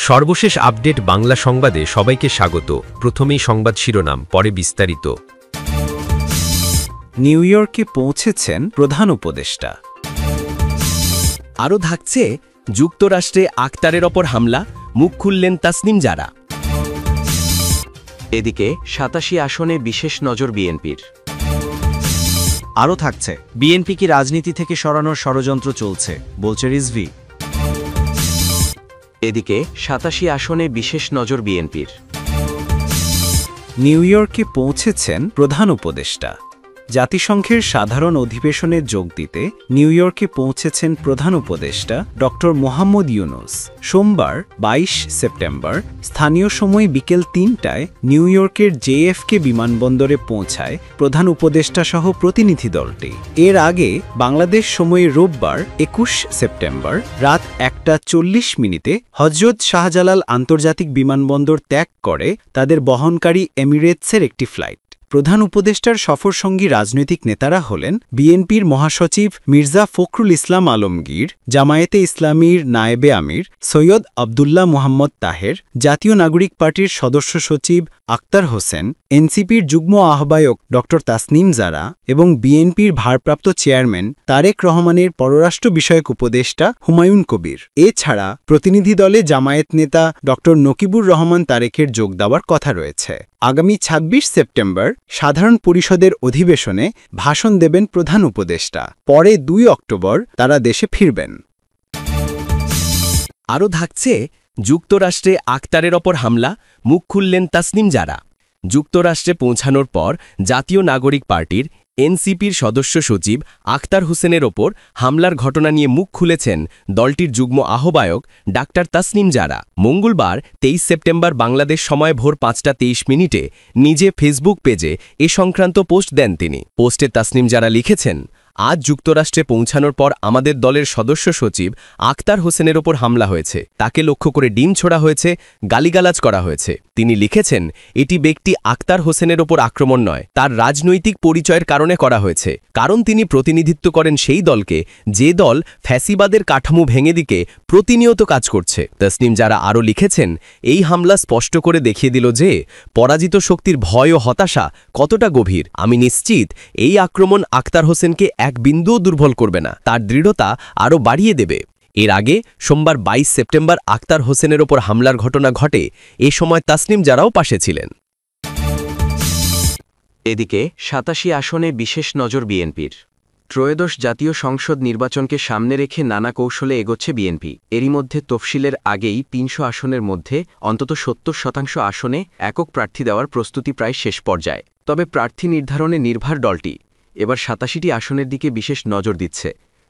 সর্বশেষ আপডেট বাংলা সংবাদে সবাইকে স্বাগত। প্রথমেই সংবাদ শিরোনাম, পরে বিস্তারিত। নিউ ইয়র্কে পৌঁছেছেন প্রধান উপদেষ্টা। আরও থাকছে যুক্তরাষ্ট্রে আক্তারের ওপর হামলা, মুখ খুললেন তাসনিম জারা। এদিকে ৮৭ আসনে বিশেষ নজর বিএনপির। আরও থাকছে বিএনপি কি রাজনীতি থেকে সরানোর ষড়যন্ত্র চলছে, বলছে রিজভী। এদিকে ৮৭ আসনে বিশেষ নজর বিএনপির। নিউ ইয়র্কে পৌঁছেছেন প্রধান উপদেষ্টা। জাতিসংঘের সাধারণ অধিবেশনে যোগ দিতে নিউ ইয়র্কে পৌঁছেছেন প্রধান উপদেষ্টা ড মোহাম্মদ ইউনুস। সোমবার ২২ সেপ্টেম্বর স্থানীয় সময় বিকেল ৩টায় নিউ ইয়র্কের জেএফকে বিমানবন্দরে পৌঁছায় প্রধান উপদেষ্টা সহ প্রতিনিধি দলটি। এর আগে বাংলাদেশ সময়ে রোববার ২১ সেপ্টেম্বর রাত ১টা ৪০ হজরত শাহজালাল আন্তর্জাতিক বিমানবন্দর ত্যাগ করে তাদের বহনকারী এমিরেটসের একটি ফ্লাইট। প্রধান উপদেষ্টার সফরসঙ্গী রাজনৈতিক নেতারা হলেন বিএনপির মহাসচিব মির্জা ফখরুল ইসলাম আলমগীর, জামায়াতে ইসলামীর নায়েবে আমির সৈয়দ আবদুল্লাহ মুহাম্মদ তাহের, জাতীয় নাগরিক পার্টির সদস্য সচিব আক্তার হোসেন, এনসিপির যুগ্ম আহ্বায়ক ড তাসনিম জারা এবং বিএনপির ভারপ্রাপ্ত চেয়ারম্যান তারেক রহমানের পররাষ্ট্র বিষয়ক উপদেষ্টা হুমায়ুন কবির। এছাড়া প্রতিনিধি দলে জামায়াত নেতা ড নকিবুর রহমান তারেকের যোগ দেওয়ার কথা রয়েছে। আগামী ২৬ সেপ্টেম্বর সাধারণ পরিষদের অধিবেশনে ভাষণ দেবেন প্রধান উপদেষ্টা। পরে ২ অক্টোবর তারা দেশে ফিরবেন। আরও থাকছে যুক্তরাষ্ট্রে আক্তারের ওপর হামলা, মুখ খুললেন তাসনিম জারা। যুক্তরাষ্ট্রে পৌঁছানোর পর জাতীয় নাগরিক পার্টির এনসিপির সদস্য সচিব আক্তার হোসেনের ওপর হামলার ঘটনা নিয়ে মুখ খুলেছেন দলটির যুগ্ম আহ্বায়ক ডাক্তার তাসনিম জারা। মঙ্গলবার ২৩ সেপ্টেম্বর বাংলাদেশ সময় ভোর ৫টা ২৩ নিজে ফেসবুক পেজে এ সংক্রান্ত পোস্ট দেন তিনি। পোস্টে তাসনিম জারা লিখেছেন, আজ যুক্তরাষ্ট্রে পৌঁছানোর পর আমাদের দলের সদস্য সচিব আক্তার হোসেনের ওপর হামলা হয়েছে। তাকে লক্ষ্য করে ডিম ছোড়া হয়েছে, গালিগালাজ করা হয়েছে। তিনি লিখেছেন, এটি ব্যক্তি আক্তার হোসেনের ওপর আক্রমণ নয়, তার রাজনৈতিক পরিচয়ের কারণে করা হয়েছে। কারণ তিনি প্রতিনিধিত্ব করেন সেই দলকে যে দল ফ্যাসিবাদের কাঠামো ভেঙে দিকে প্রতিনিয়ত কাজ করছে। তাসনিম জারা আরও লিখেছেন, এই হামলা স্পষ্ট করে দেখিয়ে দিল যে পরাজিত শক্তির ভয় ও হতাশা কতটা গভীর। আমি নিশ্চিত এই আক্রমণ আক্তার হোসেনকে এক বিন্দুও দুর্বল করবে না, তার দৃঢ়তা আরও বাড়িয়ে দেবে। এর আগে সোমবার ২২ সেপ্টেম্বর আক্তার হোসেনের ওপর হামলার ঘটনা ঘটে। এ সময় তাসনিম জারাও পাশে ছিলেন। এদিকে ৮৭ আসনে বিশেষ নজর বিএনপির। ত্রয়োদশ জাতীয় সংসদ নির্বাচনকে সামনে রেখে নানা কৌশলে এগোচ্ছে বিএনপি। এরই মধ্যে তফসিলের আগেই ৩০০ আসনের মধ্যে অন্তত ৭০% আসনে একক প্রার্থী দেওয়ার প্রস্তুতি প্রায় শেষ পর্যায়ে। তবে প্রার্থী নির্ধারণে নির্ভর দলটি এবার ৮৭টি আসনের দিকে বিশেষ নজর দিচ্ছে।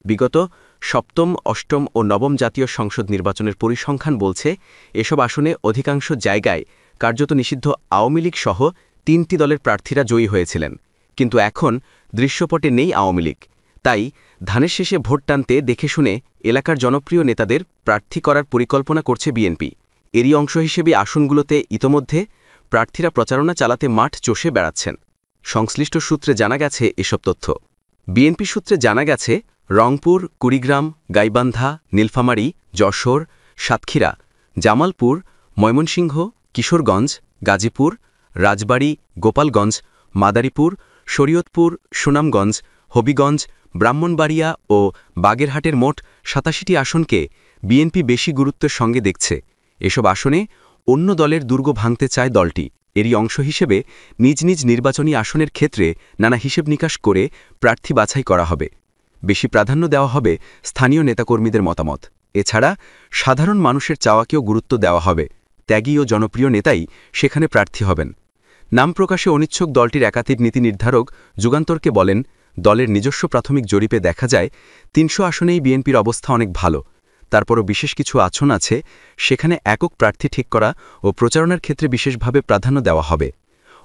বিগত সপ্তম, অষ্টম ও নবম জাতীয় সংসদ নির্বাচনের পরিসংখ্যান বলছে এসব আসনে অধিকাংশ জায়গায় কার্যত নিষিদ্ধ আওয়ামী লীগ সহ ৩টি দলের প্রার্থীরা জয়ী হয়েছিলেন। কিন্তু এখন দৃশ্যপটে নেই আওয়ামী লীগ। তাই ধানের শেষে ভোট টানতে দেখে শুনে এলাকার জনপ্রিয় নেতাদের প্রার্থী করার পরিকল্পনা করছে বিএনপি। এরই অংশ হিসেবে আসনগুলোতে ইতোমধ্যে প্রার্থীরা প্রচারণা চালাতে মাঠ চষে বেড়াচ্ছেন। সংশ্লিষ্ট সূত্রে জানা গেছে এসব তথ্য। বিএনপি সূত্রে জানা গেছে রংপুর, কুড়িগ্রাম, গাইবান্ধা, নীলফামারী, যশোর, সাতক্ষীরা, জামালপুর, ময়মনসিংহ, কিশোরগঞ্জ, গাজীপুর, রাজবাড়ী, গোপালগঞ্জ, মাদারীপুর, শরীয়তপুর, সুনামগঞ্জ, হবিগঞ্জ, ব্রাহ্মণবাড়িয়া ও বাগেরহাটের মোট ৮৭টি আসনকে বিএনপি বেশি গুরুত্বের সঙ্গে দেখছে। এসব আসনে অন্য দলের দুর্গ ভাঙতে চায় দলটি। এরই অংশ হিসেবে নিজ নিজ নির্বাচনী আসনের ক্ষেত্রে নানা হিসেব নিকাশ করে প্রার্থী বাছাই করা হবে। বেশি প্রাধান্য দেওয়া হবে স্থানীয় নেতাকর্মীদের মতামত। এছাড়া সাধারণ মানুষের চাওয়াকেও গুরুত্ব দেওয়া হবে। ত্যাগী ও জনপ্রিয় নেতাই সেখানে প্রার্থী হবেন। নাম প্রকাশে অনিচ্ছুক দলটির একাধিক নীতি নির্ধারক যুগান্তরকে বলেন, দলের নিজস্ব প্রাথমিক জরিপে দেখা যায় ৩০০ আসনেই বিএনপির অবস্থা অনেক ভালো। তারপরও বিশেষ কিছু আসন আছে, সেখানে একক প্রার্থী ঠিক করা ও প্রচারণার ক্ষেত্রে বিশেষভাবে প্রাধান্য দেওয়া হবে।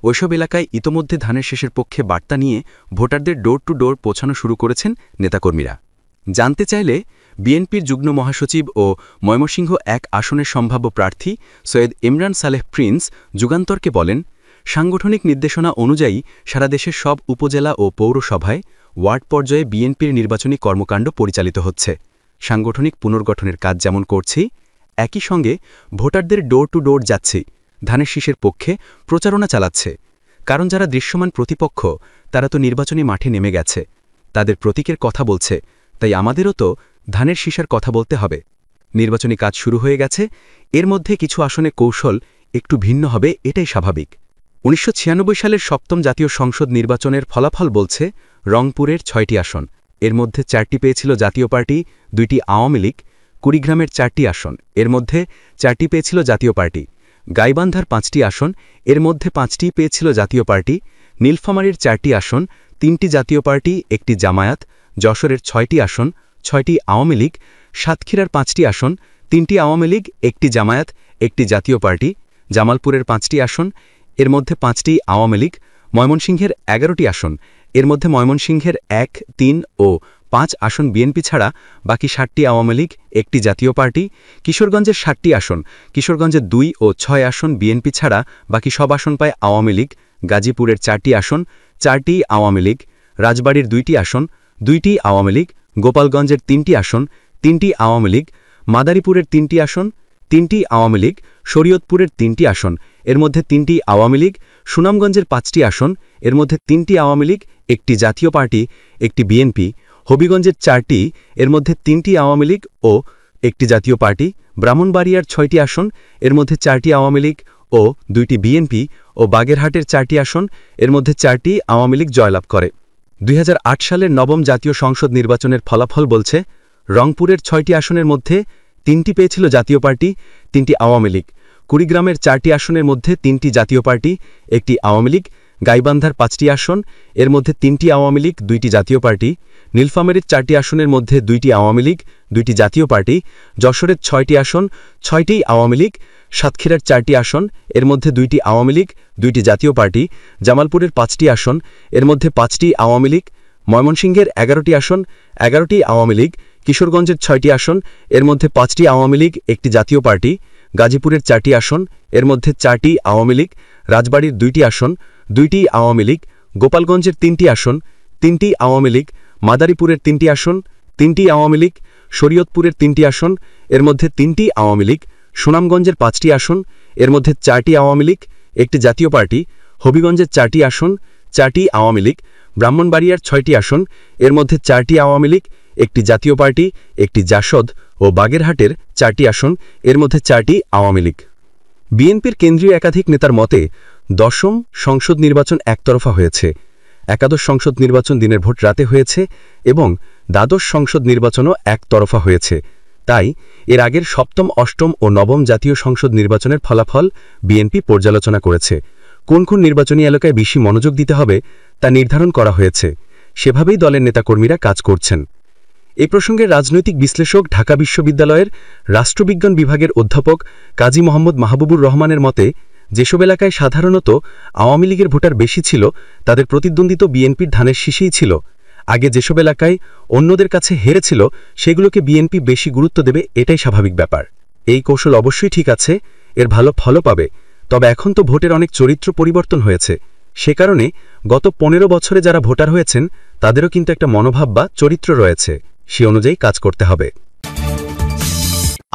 ওইসব এলাকায় ইতোমধ্যে ধানের শেষের পক্ষে বার্তা নিয়ে ভোটারদের ডোর টু ডোর পৌঁছানো শুরু করেছেন নেতাকর্মীরা। জানতে চাইলে বিএনপির যুগ্ম মহাসচিব ও ময়মনসিংহ ১ আসনের সম্ভাব্য প্রার্থী সৈয়দ ইমরান সালেহ প্রিন্স যুগান্তরকে বলেন, সাংগঠনিক নির্দেশনা অনুযায়ী সারা দেশের সব উপজেলা ও পৌরসভায় ওয়ার্ড পর্যায়ে বিএনপির নির্বাচনী কর্মকাণ্ড পরিচালিত হচ্ছে। সাংগঠনিক পুনর্গঠনের কাজ যেমন করছি, একই সঙ্গে ভোটারদের ডোর টু ডোর যাচ্ছে, ধানের শীষের পক্ষে প্রচারণা চালাচ্ছে। কারণ যারা দৃশ্যমান প্রতিপক্ষ তারা তো নির্বাচনী মাঠে নেমে গেছে, তাদের প্রতীকের কথা বলছে, তাই আমাদেরও তো ধানের শীষের কথা বলতে হবে। নির্বাচনী কাজ শুরু হয়ে গেছে, এর মধ্যে কিছু আসনে কৌশল একটু ভিন্ন হবে, এটাই স্বাভাবিক। ১৯৯৬ সালের সপ্তম জাতীয় সংসদ নির্বাচনের ফলাফল বলছে রংপুরের ৬টি আসন, এর মধ্যে 4টি পেয়েছিল জাতীয় পার্টি, 2টি আওয়ামী লীগ। কুড়িগ্রামের 4টি আসন, এর মধ্যে 4টি পেয়েছিল জাতীয় পার্টি। গাইবান্ধার 5টি আসন, এর মধ্যে 5টি পেয়েছিল জাতীয় পার্টি। নীলফামারীর 4টি আসন, 3টি জাতীয় পার্টি, 1টি জামায়াত। যশোরের 6টি আসন, 6টি আওয়ামী লীগ। সাতক্ষীরার 5টি আসন, 3টি আওয়ামী লীগ, 1টি জামায়াত, 1টি জাতীয় পার্টি। জামালপুরের 5টি আসন, এর মধ্যে 5টি আওয়ামী লীগ। ময়মনসিংহের 11টি আসন, এর মধ্যে ময়মনসিংহের 1, 3 ও 5 আসন বিএনপি ছাড়া বাকি 7টি আওয়ামী লীগ, 1টি জাতীয় পার্টি। কিশোরগঞ্জের 7টি আসন, কিশোরগঞ্জের 2 ও 6 আসন বিএনপি ছাড়া বাকি সব আসন পায় আওয়ামী লীগ। গাজীপুরের 4টি আসন, 4টি আওয়ামী লীগ। রাজবাড়ীর 2টি আসন, 2টি আওয়ামী লীগ। গোপালগঞ্জের 3টি আসন, 3টি আওয়ামী লীগ। মাদারীপুরের 3টি আসন, 3টি আওয়ামী লীগ। শরীয়তপুরের 3টি আসন, এর মধ্যে 3টি আওয়ামী লীগ। সুনামগঞ্জের 5টি আসন, এর মধ্যে 3টি আওয়ামী লীগ, 1টি জাতীয় পার্টি, 1টি বিএনপি। হবিগঞ্জের 4টি, এর মধ্যে 3টি আওয়ামী লীগ ও 1টি জাতীয় পার্টি। ব্রাহ্মণবাড়িয়ার 6টি আসন, এর মধ্যে 4টি আওয়ামী লীগ ও 2টি বিএনপি ও বাগেরহাটের 4টি আসন, এর মধ্যে 4টি আওয়ামী লীগ জয়লাভ করে। 2008 সালের নবম জাতীয় সংসদ নির্বাচনের ফলাফল বলছে রংপুরের 6টি আসনের মধ্যে 3টি পেয়েছিল জাতীয় পার্টি, 3টি আওয়ামী লীগ। কুড়িগ্রামের 4টি আসনের মধ্যে 3টি জাতীয় পার্টি, 1টি আওয়ামী লীগ। গাইবান্ধার 5টি আসন, এর মধ্যে 3টি আওয়ামী লীগ, 2টি জাতীয় পার্টি। নীলফামারীর 4টি আসনের মধ্যে 2টি আওয়ামী লীগ, 2টি জাতীয় পার্টি। যশোরের 6টি আসন, 6টি আওয়ামী লীগ। সাতক্ষীরার 4টি আসন, এর মধ্যে 2টি আওয়ামী লীগ, 2টি জাতীয় পার্টি। জামালপুরের 5টি আসন, এর মধ্যে 5টি আওয়ামী লীগ। ময়মনসিংহের 11টি আসন, 11টি আওয়ামী লীগ। কিশোরগঞ্জের 6টি আসন, এর মধ্যে 5টি আওয়ামী লীগ, 1টি জাতীয় পার্টি। গাজীপুরের 4টি আসন, এর মধ্যে 4টি আওয়ামী লীগ। রাজবাড়ীর 2টি আসন, 2টি আওয়ামী লীগ। গোপালগঞ্জের 3টি আসন, 3টি আওয়ামী লীগ। মাদারীপুরের 3টি আসন, 3টি আওয়ামী লীগ। শরীয়তপুরের 3টি আসন, এর মধ্যে 3টি আওয়ামী লীগ। সুনামগঞ্জের 5টি আসন, এর মধ্যে 4টি আওয়ামী লীগ, 1টি জাতীয় পার্টি। হবিগঞ্জের 4টি আসন, 4টি আওয়ামী লীগ। ব্রাহ্মণবাড়িয়ার 6টি আসন, এর মধ্যে 4টি আওয়ামী লীগ, 1টি জাতীয় পার্টি, 1টি জাসদ ও বাগেরহাটের 4টি আসন, এর মধ্যে 4টি আওয়ামী লীগ। বিএনপির কেন্দ্রীয় একাধিক নেতার মতে দশম সংসদ নির্বাচন একতরফা হয়েছে। একাদশ সংসদ নির্বাচন দিনের ভোট রাতে হয়েছে এবং দ্বাদশ সংসদ নির্বাচনও একতরফা হয়েছে। তাই এর আগের সপ্তম, অষ্টম ও নবম জাতীয় সংসদ নির্বাচনের ফলাফল বিএনপি পর্যালোচনা করেছে। কোন কোন নির্বাচনী এলাকায় বেশি মনোযোগ দিতে হবে তা নির্ধারণ করা হয়েছে, সেভাবেই দলের নেতাকর্মীরা কাজ করছেন। এ প্রসঙ্গে রাজনৈতিক বিশ্লেষক, ঢাকা বিশ্ববিদ্যালয়ের রাষ্ট্রবিজ্ঞান বিভাগের অধ্যাপক কাজী মোহাম্মদ মাহবুবুর রহমানের মতে যেসব এলাকায় সাধারণত আওয়ামী লীগের ভোটার বেশি ছিল তাদের প্রতিদ্বন্দ্বিতা বিএনপির ধানের শীষেই ছিল। আগে যেসব এলাকায় অন্যদের কাছে হেরেছিল সেগুলোকে বিএনপি বেশি গুরুত্ব দেবে, এটাই স্বাভাবিক ব্যাপার। এই কৌশল অবশ্যই ঠিক আছে, এর ভালো ফলও পাবে। তবে এখন তো ভোটের অনেক চরিত্র পরিবর্তন হয়েছে, সে কারণে গত 15 বছরে যারা ভোটার হয়েছেন তাদেরও কিন্তু একটা মনোভাব বা চরিত্র রয়েছে, সে অনুযায়ী কাজ করতে হবে।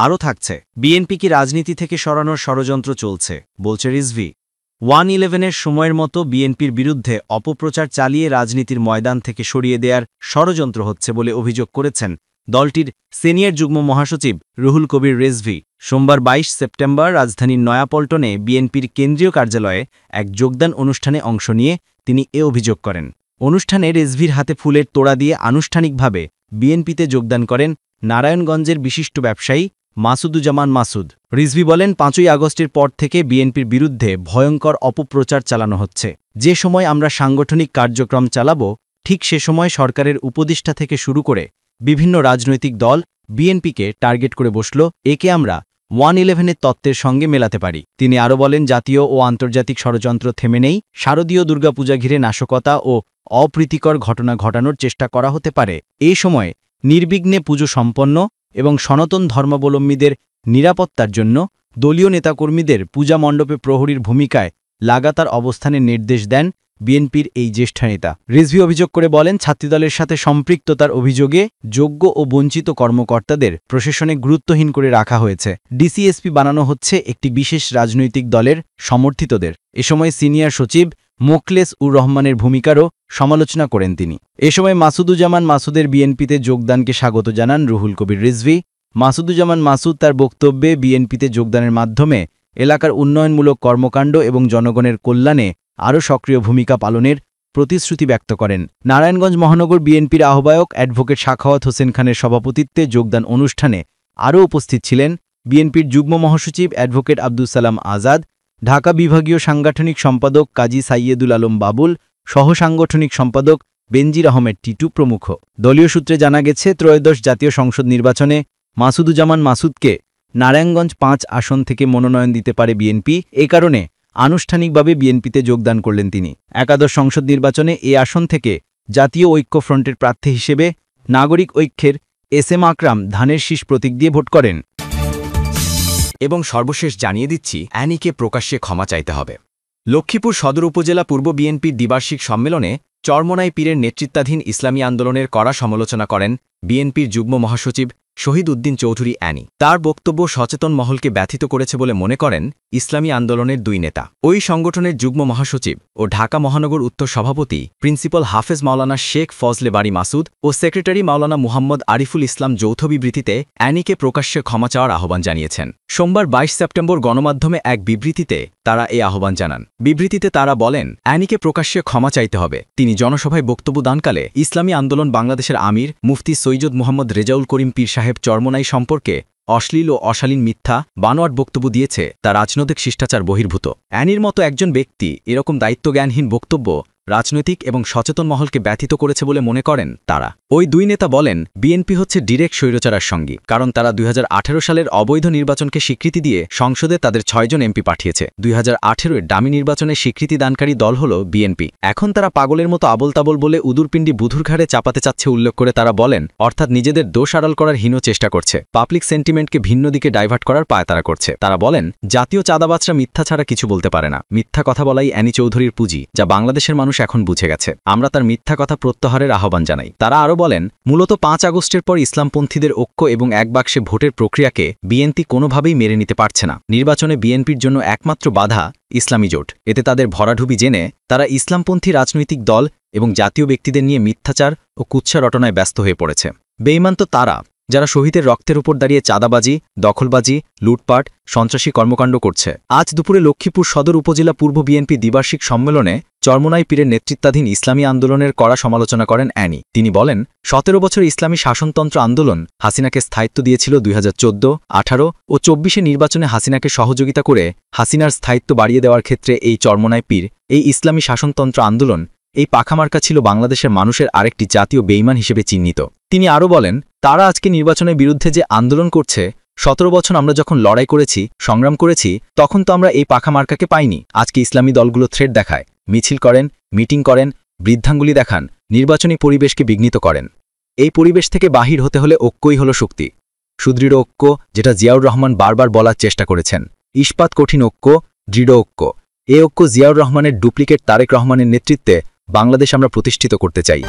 আরও থাকছে, বিএনপি কি রাজনীতি থেকে সরানোর ষড়যন্ত্র চলছে, বলছে রিজভি। 1/11-এর সময়ের মতো বিএনপির বিরুদ্ধে অপপ্রচার চালিয়ে রাজনীতির ময়দান থেকে সরিয়ে দেওয়ার ষড়যন্ত্র হচ্ছে বলে অভিযোগ করেছেন দলটির সিনিয়র যুগ্ম মহাসচিব রুহুল কবির রিজভি। সোমবার 22 সেপ্টেম্বর রাজধানীর নয়াপল্টনে বিএনপির কেন্দ্রীয় কার্যালয়ে এক যোগদান অনুষ্ঠানে অংশ নিয়ে তিনি এ অভিযোগ করেন। অনুষ্ঠানে রিজভির হাতে ফুলের তোড়া দিয়ে আনুষ্ঠানিকভাবে বিএনপিতে যোগদান করেন নারায়ণগঞ্জের বিশিষ্ট ব্যবসায়ী মাসুদুজ্জামান মাসুদ। রিজভি বলেন, 5ই আগস্টের পর থেকে বিএনপির বিরুদ্ধে ভয়ঙ্কর অপপ্রচার চালানো হচ্ছে। যে সময় আমরা সাংগঠনিক কার্যক্রম চালাব, ঠিক সে সময় সরকারের উপদেষ্টা থেকে শুরু করে বিভিন্ন রাজনৈতিক দল বিএনপিকে টার্গেট করে বসল। একে আমরা 1/11-এর তত্ত্বের সঙ্গে মেলাতে পারি। তিনি আরও বলেন, জাতীয় ও আন্তর্জাতিক ষড়যন্ত্র থেমে নেই। শারদীয় দুর্গাপূজা ঘিরে নাশকতা ও অপ্রীতিকর ঘটনা ঘটানোর চেষ্টা করা হতে পারে। এই সময়ে নির্বিঘ্নে পুজো সম্পন্ন এবং সনাতন ধর্মাবলম্বীদের নিরাপত্তার জন্য দলীয় নেতাকর্মীদের পূজা মণ্ডপে প্রহরীর ভূমিকায় লাগাতার অবস্থানের নির্দেশ দেন বিএনপির এই জ্যেষ্ঠ নেতা। রিজভী অভিযোগ করে বলেন, ছাত্রীদলের সাথে সম্পৃক্ততার অভিযোগে যোগ্য ও বঞ্চিত কর্মকর্তাদের প্রশাসনে গুরুত্বহীন করে রাখা হয়েছে। ডিসিএসপি বানানো হচ্ছে একটি বিশেষ রাজনৈতিক দলের সমর্থিতদের। এ সময় সিনিয়র সচিব মোখলেস উর রহমানের ভূমিকারও সমালোচনা করেন তিনি। এ সময় মাসুদুজ্জামান মাসুদের বিএনপিতে যোগদানকে স্বাগত জানান রুহুল কবির রিজভী। মাসুদুজ্জামান মাসুদ তার বক্তব্যে বিএনপিতে যোগদানের মাধ্যমে এলাকার উন্নয়নমূলক কর্মকাণ্ড এবং জনগণের কল্যাণে আরও সক্রিয় ভূমিকা পালনের প্রতিশ্রুতি ব্যক্ত করেন। নারায়ণগঞ্জ মহানগর বিএনপির আহ্বায়ক অ্যাডভোকেট সাখাওয়াত হোসেন খানের সভাপতিত্বে যোগদান অনুষ্ঠানে আরও উপস্থিত ছিলেন বিএনপির যুগ্ম মহাসচিব অ্যাডভোকেট আব্দুল সালাম আজাদ, ঢাকা বিভাগীয় সাংগঠনিক সম্পাদক কাজী সাইয়েদুল আলম বাবুল, সহ সাংগঠনিক সম্পাদক বেনজির আহমেদ টিটু প্রমুখ। দলীয় সূত্রে জানা গেছে, ত্রয়োদশ জাতীয় সংসদ নির্বাচনে মাসুদুজ্জামান মাসুদকে নারায়ণগঞ্জ ৫ আসন থেকে মনোনয়ন দিতে পারে বিএনপি। এ কারণে আনুষ্ঠানিকভাবে বিএনপিতে যোগদান করলেন তিনি। একাদশ সংসদ নির্বাচনে এ আসন থেকে জাতীয় ঐক্যফ্রন্টের প্রার্থী হিসেবে নাগরিক ঐক্যের এসএম আকরাম ধানের শীষ প্রতীক দিয়ে ভোট করেন। এবং সর্বশেষ জানিয়ে দিচ্ছি, অ্যানিকে প্রকাশ্যে ক্ষমা চাইতে হবে। লক্ষ্মীপুর সদর উপজেলা পূর্ব বিএনপির দ্বিবার্ষিক সম্মেলনে চরমোনাই পীরের নেতৃত্বাধীন ইসলামী আন্দোলনের কড়া সমালোচনা করেন বিএনপির যুগ্ম মহাসচিব শহীদ উদ্দিন চৌধুরী অ্যানি। তার বক্তব্য সচেতন মহলকে ব্যথিত করেছে বলে মনে করেন ইসলামী আন্দোলনের দুই নেতা। ওই সংগঠনের যুগ্ম মহাসচিব ও ঢাকা মহানগর উত্তর সভাপতি প্রিন্সিপাল হাফেজ মাওলানা শেখ ফজলে বাড়ি মাসুদ ও সেক্রেটারি মাওলানা মুহাম্মদ আরিফুল ইসলাম যৌথ বিবৃতিতে অ্যানিকে প্রকাশ্যে ক্ষমা চাওয়ার আহ্বান জানিয়েছেন। সোমবার ২২ সেপ্টেম্বর গণমাধ্যমে এক বিবৃতিতে তারা এই আহ্বান জানান। বিবৃতিতে তারা বলেন, অ্যানিকে প্রকাশ্যে ক্ষমা চাইতে হবে। তিনি জনসভায় বক্তব্য দানকালে ইসলামী আন্দোলন বাংলাদেশের আমির মুফতি সৈয়দ মোহাম্মদ রেজাউল করিম পীর সাহেব চরমোনাই সম্পর্কে অশ্লীল ও অশালীন মিথ্যা বানোয়াট বক্তব্য দিয়েছে, তা রাজনৈতিক শিষ্টাচার বহির্ভূত। অ্যানির মতো একজন ব্যক্তি এরকম দায়িত্বজ্ঞানহীন বক্তব্য রাজনৈতিক এবং সচেতন মহলকে ব্যথিত করেছে বলে মনে করেন তারা। ওই দুই নেতা বলেন, বিএনপি হচ্ছে ডিরেক্ট স্বৈরচারার সঙ্গী, কারণ তারা ২০১৮ সালের অবৈধ নির্বাচনকে স্বীকৃতি দিয়ে সংসদে তাদের ৬ জন এমপি পাঠিয়েছে। ২০১৮-এর ডামি নির্বাচনের স্বীকৃতি দানকারী দল হল বিএনপি। এখন তারা পাগলের মতো আবল তাবল বলে উদুরপিণ্ডি বুধুর ঘাড়ে চাপাতে চাচ্ছে উল্লেখ করে তারা বলেন, অর্থাৎ নিজেদের দোষ আড়াল করার হীন চেষ্টা করছে, পাবলিক সেন্টিমেন্টকে ভিন্ন দিকে ডাইভার্ট করার পায়তারা করছে। তারা বলেন, জাতীয় চাঁদাবাজরা মিথ্যা ছাড়া কিছু বলতে পারে না। মিথ্যা কথা বলাই অ্যানি চৌধুরীর পুঁজি, যা বাংলাদেশের মানুষ এখন বুঝে গেছে। আমরা তার মিথ্যা কথা প্রত্যাহারের আহ্বান জানাই। তারা আরও বলেন, মূলত ৫ আগস্টের পর ইসলামপন্থীদের ঐক্য এবং এক বাক্সে ভোটের প্রক্রিয়াকে বিএনপি কোনোভাবেই মেনে নিতে পারছে না। নির্বাচনে বিএনপির জন্য একমাত্র বাধা ইসলামী জোট। এতে তাদের ভরাডুবি জেনে তারা ইসলামপন্থী রাজনৈতিক দল এবং জাতীয় ব্যক্তিদের নিয়ে মিথ্যাচার ও কুৎসা রটনায় ব্যস্ত হয়ে পড়েছে। বেঈমান তো তারা, যারা শহীদের রক্তের উপর দাঁড়িয়ে চাঁদাবাজি, দখলবাজি, লুটপাট, সন্ত্রাসী কর্মকাণ্ড করছে। আজ দুপুরে লক্ষ্মীপুর সদর উপজেলা পূর্ব বিএনপি দ্বিবার্ষিক সম্মেলনে চরমোনাই পীরের নেতৃত্বাধীন ইসলামী আন্দোলনের কড়া সমালোচনা করেন অ্যানি। তিনি বলেন, ১৭ বছর ইসলামী শাসনতন্ত্র আন্দোলন হাসিনাকে স্থায়িত্ব দিয়েছিল ২০১৪, ১৮ ও ২৪ নির্বাচনে হাসিনাকে সহযোগিতা করে হাসিনার স্থায়িত্ব বাড়িয়ে দেওয়ার ক্ষেত্রে এই চরমোনাই পীর, এই ইসলামী শাসনতন্ত্র আন্দোলন, এই পাখামার্কা ছিল বাংলাদেশের মানুষের আরেকটি জাতীয় বেঈমান হিসেবে চিহ্নিত। তিনি আরও বলেন, তারা আজকে নির্বাচনের বিরুদ্ধে যে আন্দোলন করছে, ১৭ বছর আমরা যখন লড়াই করেছি, সংগ্রাম করেছি, তখন তো আমরা এই পাখামার্কাকে পাইনি। আজকে ইসলামী দলগুলো থ্রেট দেখায়, মিছিল করেন, মিটিং করেন, বৃদ্ধাঙ্গুলি দেখান, নির্বাচনী পরিবেশকে বিঘ্নিত করেন। এই পরিবেশ থেকে বাহির হতে হলে ঐক্যই হল শক্তি। সুদৃঢ় ঐক্য, যেটা জিয়াউর রহমান বারবার বলার চেষ্টা করেছেন। ইস্পাত কঠিন ঐক্য, দৃঢ় ঐক্য। এই ঐক্য জিয়াউর রহমানের ডুপ্লিকেট তারেক রহমানের নেতৃত্বে বাংলাদেশ আমরা প্রতিষ্ঠিত করতে চাই।